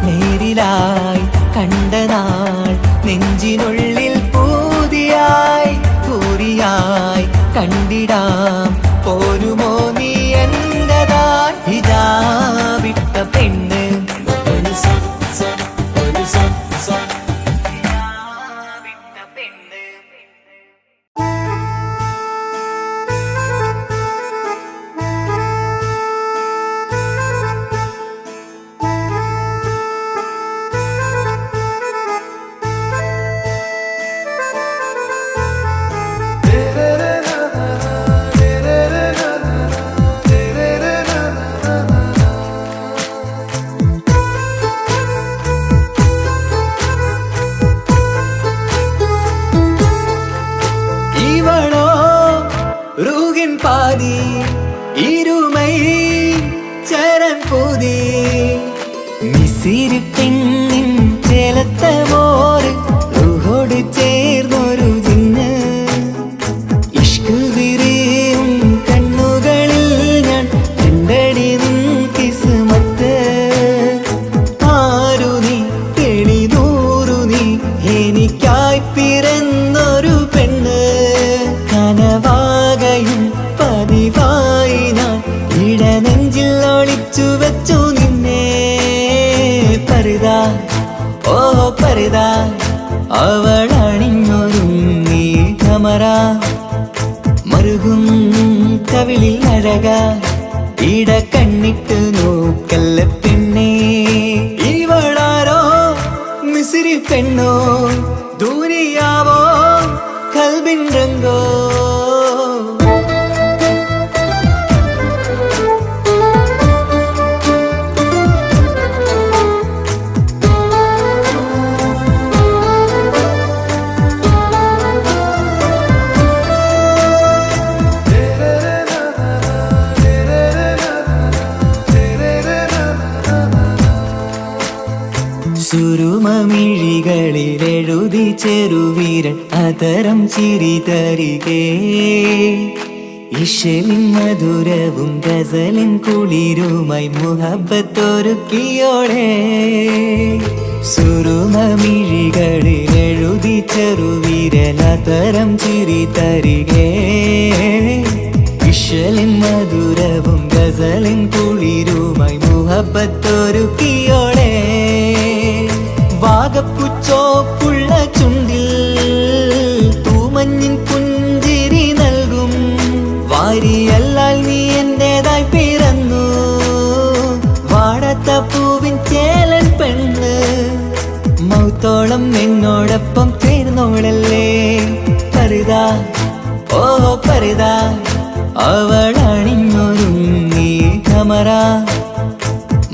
നേരിലായി കണ്ട നാൾ നെഞ്ചിനുള്ളിൽ പൂതിയായി പൂരിയായി കണ്ടിടാം പോരുമോ നീ എന്റതാൻ ഹിജാബിട്ട പെണ്ണ് റൂഹിൻ പാതി ഇരുമൈ ചരൻ പൂതി മിസിരി പെണ്ണിൻ ചേലത്ത മോറ് റൂഹോട് ചേർന്നൊരു ജിന്ന് ഇഷ്ക് വിരിയും കണ്ണുകളിൽ ഞാൻ കണ്ടടി നിൻ കിസ്മത്ത് ആരു നീ തെളിനൂറു നീ എനിക്കായി പിറന്നൊരു പെണ്ണ് കനവാകയും പതിവായി ഞാൻ ഇടനെഞ്ചിൽ ഒളിച്ചു വെച്ചു നിന്നെ പരിതാ ഓ പരിതാ അവളണിഞ്ഞൊരുങ്ങി കമറ മറുകും കവിളിൽ അഴക ഇട കണ്ണിട്ട് നോക്കല്ല പെണ്ണേ ഇവളാരോ മിസിരി പെണ്ണോ ദൂരിയാവോ കൽബിൻ രംഗോ സുരുമമിഴികളിൽ എഴുതി ചെറുവീരൻ അതരം ചിരി തരികേ ഇശലിൻ മധുരവും ഗസലിൻ കുളിരുമായി മുഹബത്തൊരുക്കിയോടെ സുരുമമിഴികളിൽ എഴുതി ചെറുവീരൻ അതരം ചിരി തരികേ ഇശലിൻ മധുരവും ഗസലിൻ കുളിരുമായി മുഹബത്തൊരുക്കിയോടെ വാഗപ്പുച്ചോപ്പുള്ള ചുണ്ടിൽ തൂമഞ്ഞിൻ പുഞ്ചിരി നൽകും വാരിയല്ലാൽ നീ എന്റേതായി പിറന്നു വാടത്ത പൂവിൻ ചേലൻ പെണ്ണ് മൗത്തോളം എന്നോടൊപ്പം ചേർന്നോളല്ലേ പരിതാ ഓ പരിതാ അവളണിഞ്ഞൊരുങ്ങി കമറ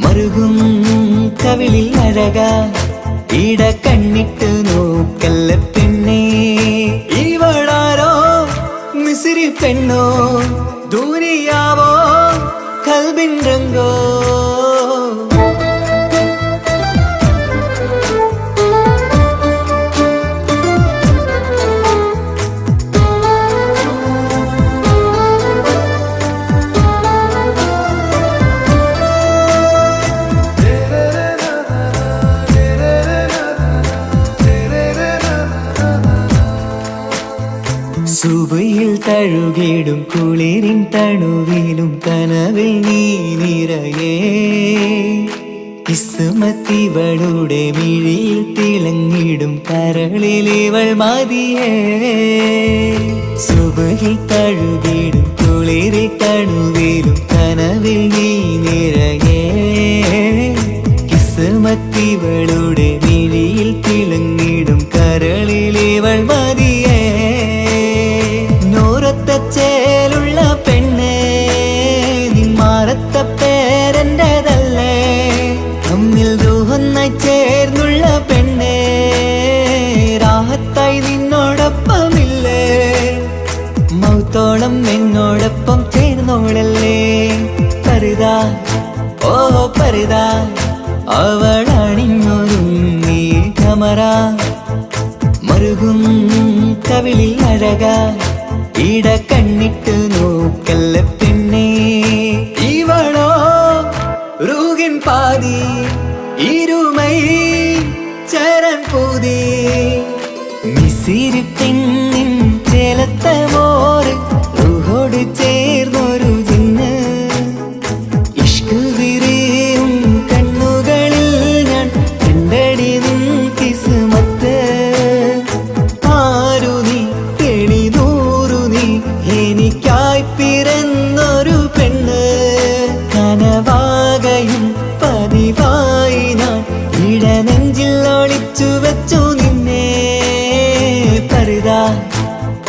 മറുകും കവിളിൽ അഴക ഇട കണ്ണിട്ട് നോക്കല്ല പെണ്ണേ ഇവളാരോ മിസിരി പെണ്ണോ ദൂരിയാവോ കൽബിൻ രംഗോ സുബയിൽ തഴുകിടും കുളിരിൻ തണുവിലും കനവിൽ നീ നിറയേ കിസ്മത്തിവളുടെ മിഴിയിൽ തിളങ്ങിടും കരളിലിവൾ മതിയേ സുബയിൽ തഴുകിടും കുളിരിൽ തണുവിലും കനവിൽ നീ നിറയേ കിസ്മത്തിവളുടെ മിഴിയിൽ തിളങ്ങിടും കരളിലിവൾ മതിയേ ചേലുള്ള പെണ്ണേ നിന്മാറത്ത പേരെന്റേതല്ലേ തമ്മിൽ ദൂഹൊന്നായി ചേർന്നുള്ള പെണ്ണേ മറുകും കവിളിൽ അഴകാ ഇട കണ്ണിട്ട് നോക്കല്ല പെണ്ണേ ഇവളോ റൂഹിൻ പാതി ഇരുമൈ ചരൻ പൂതി മിസിരി പെണ്ണിൻ ചേലത്ത മോറ് റൂഹോട് ചേർന്നൊരു ജിന്ന് ഇഷ്ക് വിരിയും കണ്ണുകളിൽ ഞാൻ കണ്ടടി നിൻ കിസ്മത്ത് ആരു നീ തെളിനൂറു നീ എനിക്കായി പിറന്നൊരു പെണ്ണ് കനവാകയും പതിവായി ഞാൻ ഇടനെഞ്ചിൽ ഒളിച്ചു വെച്ചു നിന്നെ പരിതാ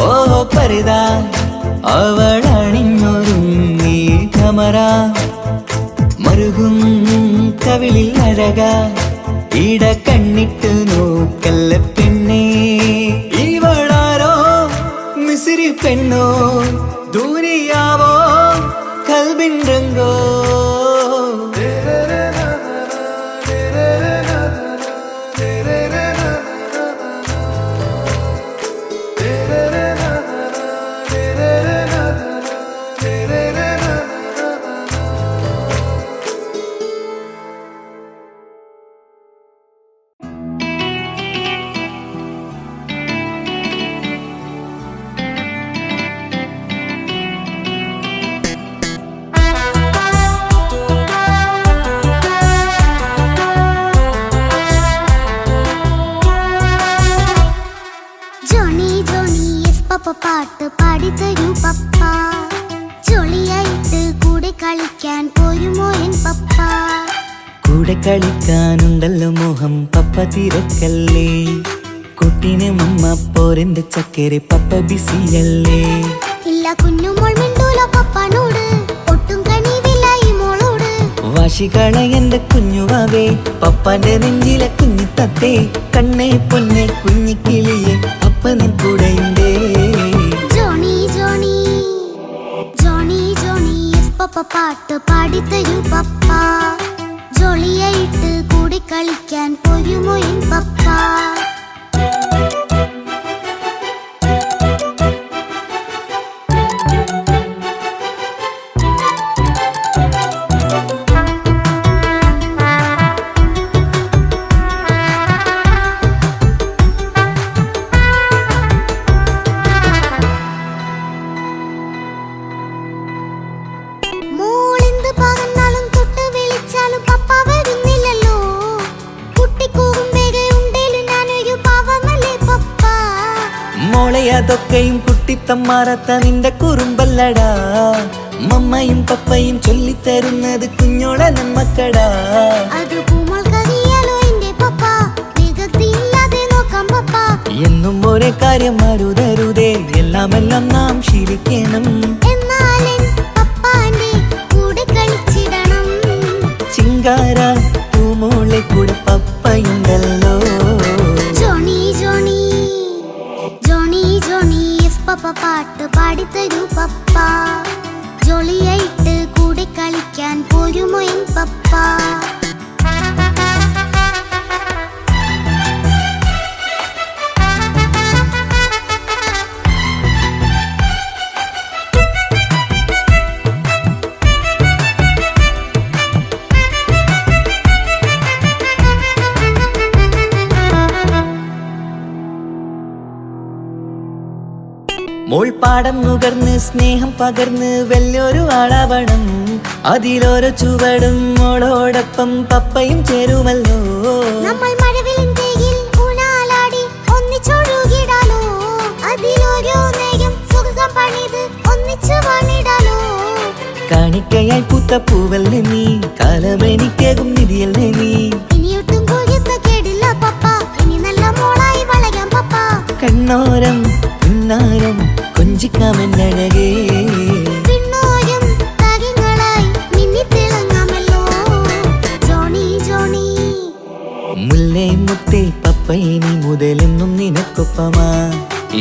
ഓ പരിതാ അവളണിഞ്ഞൊരുങ്ങി കമറ മറുകും കവിളിൽ അഴകാ ഇട കണ്ണിട്ട് നോക്കല്ല പെണ്ണേ ഇവളാരോ മിസിരി പെണ്ണോ ദൂരിയാവോ കൽബിൻ രംഗോ ജോണി ജോണി യെസ് പപ്പ പാട്ട് പാടിത്തരൂ പപ്പ ജോളിയായിട്ട് കൂടെ കളിക്കാൻ പോരുമോ എൻ പപ്പ കൂടെ കളിക്കാനുണ്ടല്ലോ മോഹം പപ്പ തിരക്കല്ലേ കുട്ടീനെ മമ്മ പോരെന്റെ ചക്കരെ പപ്പ ബിസിയല്ലേ ഇല്ല കുഞ്ഞുമോൾ മിണ്ടൂല പപ്പനോട് ഒട്ടും കണിവില്ല ഈ മോളോട് വാശികള എന്റെ കുഞ്ഞുവാവേ പപ്പാന്റെ നെഞ്ചിലെ കുഞ്ഞു തത്തേ കണ്ണേ പൊന്നെ കുഞ്ഞിക്കിളിയെ അപ്പനും കൂടെയുണ്ടേ Johnny Johnny Johnny Johnny yes papa പാട്ട് പാടിത്തരൂ പപ്പ ജോളിയായിട്ട് കൂടെ കളിക്കാൻ പോരുമോ എൻ പപ്പ മോളെന്ത് പകർന്നാലും തൊട്ട് വിളിച്ചാലും പപ്പ വരുന്നില്ലല്ലോ കുട്ടിക്കൂകും വേഗയുണ്ടേലും ഞാനൊരു പാവമല്ലേ പപ്പ മോളെ അതൊക്കെയും കുട്ടിത്തമ്മാറത്ത നിന്റെ കുറുമ്പല്ലടാ മമ്മയും പപ്പയും ചൊല്ലിത്തരുന്നത് കുഞ്ഞോളെ നമ്മക്കടാ അത് പൂമോൾക്കറിയാലോ എന്റെ പപ്പ വികൃതിയില്ലാതെ നോക്കാം പപ്പ എന്നും ഒരേ കാര്യം അരുതരുതേ എല്ലാം നാം ശീലിക്കണം എന്നാലും പപ്പാന്റെ കൂടെ കളിച്ചിടണം ചിങ്കാര പൂമോളെ കൂടെ പപ്പയുണ്ടല്ലോ Johnny Johnny Johnny Johnny yes papa പാട്ട് പാടിത്തരൂ പപ്പ ജോളിയായിട്ട് കൂടെ കളിക്കാൻ പോരുമോ എൻ പപ്പ മോൾ പാടം നുകർന്ന് സ്നേഹം പകർന്ന് വലിയൊരു ആളാവണം അതിലോരോ ചുവടും മോളോടൊപ്പം പപ്പയും ചേരുമല്ലോ നമ്മൾ മഴവിലിൻ ഊനാലാടി ഒന്നിച്ചൊഴുകിടാലോ അതിലോരോ നേരം സുഖം പണിത് ഒന്നിച്ചു പണിടാലോ കാണിക്കയായി പൂത്ത പൂവല്ലേ നീ കാലമെനിക്കേകും നിധിയല്ലേ നീ ഇനിയൊട്ടും കുരുത്ത കേടില്ല പപ്പ ഇനി നല്ല മോളായി വളരാം പപ്പ കണ്ണോരം പിന്നാരം കൊഞ്ചിക്കാമെന്നഴകേ പിന്നോരും തരങ്ങളായി മിന്നിത്തിളങ്ങാമല്ലോ ജോണി ജോണി മുല്ലേ മുത്തേ പപ്പ ഇനി മുതലെന്നും നിനക്കൊപ്പമാ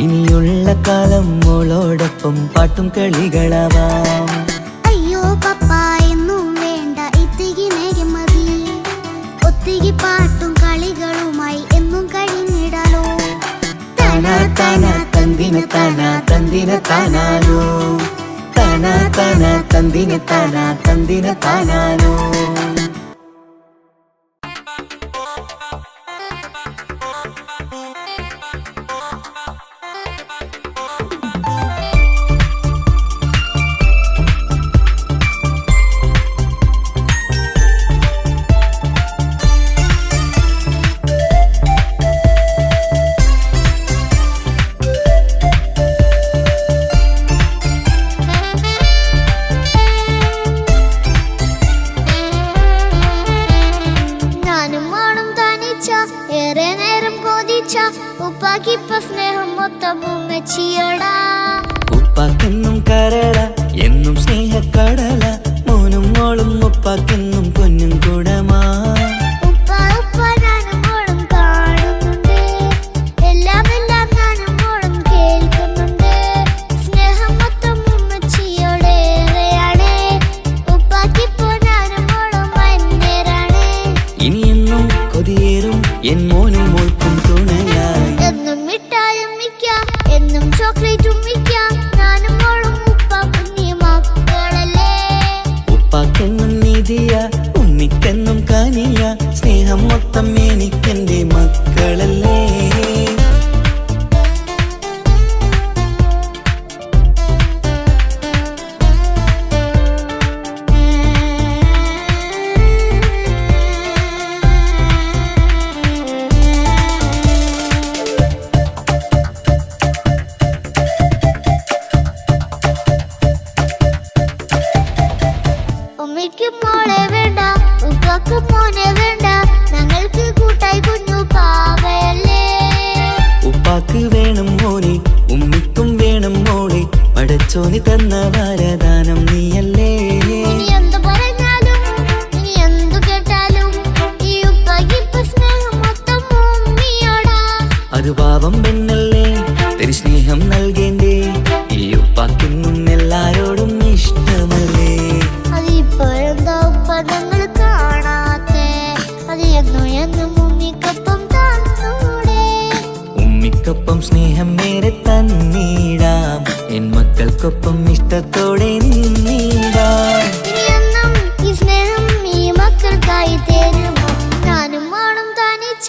ഇനിയുള്ള കാലം മോളോടൊപ്പം പാട്ടും കളികളാവാം അയ്യോ പപ്പ എന്നും വേണ്ട ഇത്തിരി നേരം മതി ഒത്തിരി പാട്ടും കളികളുമായി എന്നും കഴിഞ്ഞ തന്തിന താനാ തന്തിന താനാനോ താനാ താനാ തന്തിന താനാ തന്തിന താനാനോ. ഏറെ നേരം കൊതിച്ച ഉപ്പാക്കിപ്പ സ്നേഹം മൊത്തം ഉമ്മച്ചിയോടാ. ഉപ്പാക്കെന്നും കരള എന്നും സ്നേഹക്കടല മോനും മോളും ഉപ്പാക്കെന്നും പൊന്നും കൂടമാ. ഉപ്പ ഉപ്പ ഞാനും മോളും കാണുന്നുണ്ട്, എല്ലാം എല്ലാം ഞാനും മോളും കേൾക്കുന്നുണ്ട്. സ്നേഹം മൊത്തം ഉമ്മച്ചിയോടേറെയാണ്, ഉപ്പാക്കിപ്പോ ഞാനും മോളും വന്നേരാണ്. ഇനിയെന്നും കൊതിയേറും എൻ മോനും മോൾക്കും തുണയായി. എന്നും മിഠായും മിക്കാം, എന്നും ചോക്ലേറ്റും മിക്കാം, ഞാനും മോളും ഉപ്പ കുഞ്ഞി മക്കളല്ലേ. ഉപ്പാക്കെന്നും നീതിയ ഉമ്മിക്കെന്നും കാനിയ സ്നേഹം മൊത്തം എനിക്കെന്റെ മക്കളല്ലേ. ഉമ്മയ്ക്ക് മോളെ വേണ്ട, ഉപ്പാക്ക് മോനെ വേണ്ട, ഞങ്ങൾക്ക് കൂട്ടായി കുഞ്ഞു പാവയല്ലേ. ഉപ്പാക്ക് വേണം മോനെ, ഉമ്മിക്കും വേണം മോളെ, പടച്ചോനി തന്ന വരദാനം നീയല്ലേ. ഇനി എന്തു പറഞ്ഞാലും ഇനി എന്തു കേട്ടാലും ഈ ഉപ്പാക്കിപ്പ സ്നേഹം മൊത്തം ഉമ്മിയോടാ. അത് പാവം പെണ്ണല്ലേ, തരി സ്നേഹം നൽകേണ്ടേ, ഈ ഉപ്പാക്കിന്നും എല്ലാരോടും ഇഷ്ടമല്ലേ. അതിപ്പോഴെന്താ ഉപ്പ ഞങ്ങൾ കാണാത്തെ, അത് എന്നും എന്നും ഉമ്മിക്കൊപ്പം തന്നൂടെ. ഉമ്മിക്കൊപ്പം സ്നേഹം നേരെ തന്നീടാം, എൻ മക്കൾക്കൊപ്പം ഇഷ്ടത്തോടെ നിന്നീടാം. ഇനിയെന്നും ഈ സ്നേഹം ഈ മക്കൾക്കായി തരുമോ. ഞാനും മോളും തനിച്ച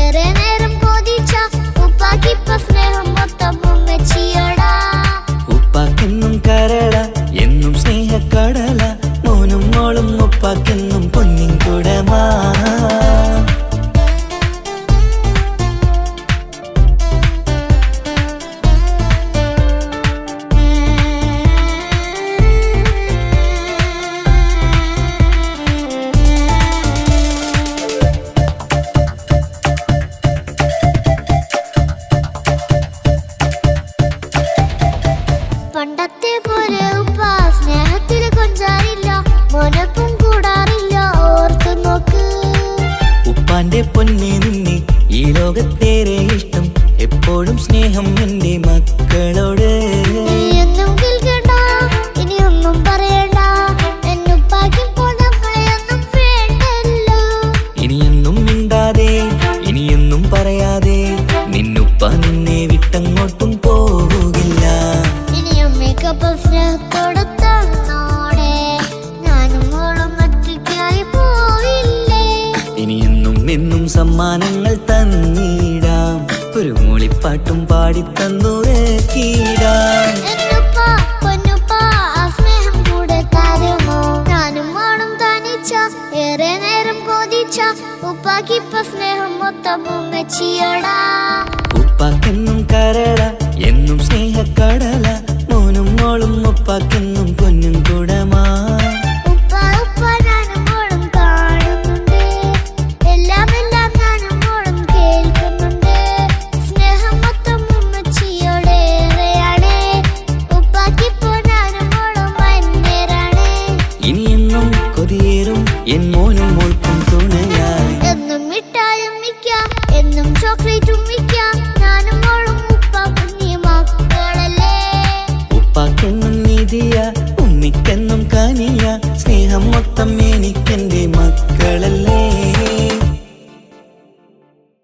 ഏറെ നേരം കൊതിച്ച ഉപ്പാക്കിപ്പ സ്നേഹം മൊത്തം ഉമ്മച്ചിയോടാ. ഉപ്പാക്കെന്നും കരള എന്നും സ്നേഹക്കടല മോനും മോളും ഉപ്പാക്കെന്നും പൊന്നിൻ കുടമാ. പണ്ടത്തെ പോലെ ഉപ്പ സ്നേഹത്തിൽ കൊഞ്ചാറില്ല, മോനൊപ്പം കൂടാറില്ല, ഓർത്തു നോക്ക്. ഉപ്പാന്റെ പൊന്നെ നിന്നെ ഈ ലോകത്തേറെ ഇഷ്ടം, എപ്പോഴും സ്നേഹം എന്റെ മക്കളോട്. ഇനിയൊന്നും കേൾക്കണ്ട, ഇനിയൊന്നും പറയണ്ട, എന്നുപ്പാക്കിപ്പോ നമ്മളെയൊന്നും വേണ്ടല്ലോ. ഇനിയൊന്നും മിണ്ടാതെ ഇനിയൊന്നും പറയാതെ നിന്നുപ്പ നിന്നെ വിട്ടങ്ങോട്ടും പോവുകില്ല. ഇനിയും മികപ്പം സ്നേഹത്തോടെ തന്നോടെ, ഞാനും മോളും ഒറ്റയ്ക്കായി പോയില്ലേ. ഇനിയെന്നും എന്നും സമ്മാനങ്ങൾ തന്നീടാം, ഒരു മൂളിപ്പാട്ടും പാടിത്തന്നുറക്കിടാം. എന്നുപ്പ പൊന്നുപ്പ ആ സ്നേഹം കൂടെ തരുമോ. ഞാനും മോളും തനിച്ച ഏറെ നേരം കൊതിച്ച ഉപ്പാക്കിപ്പ സ്നേഹം മൊത്തം ഉമ്മച്ചിയോടാ.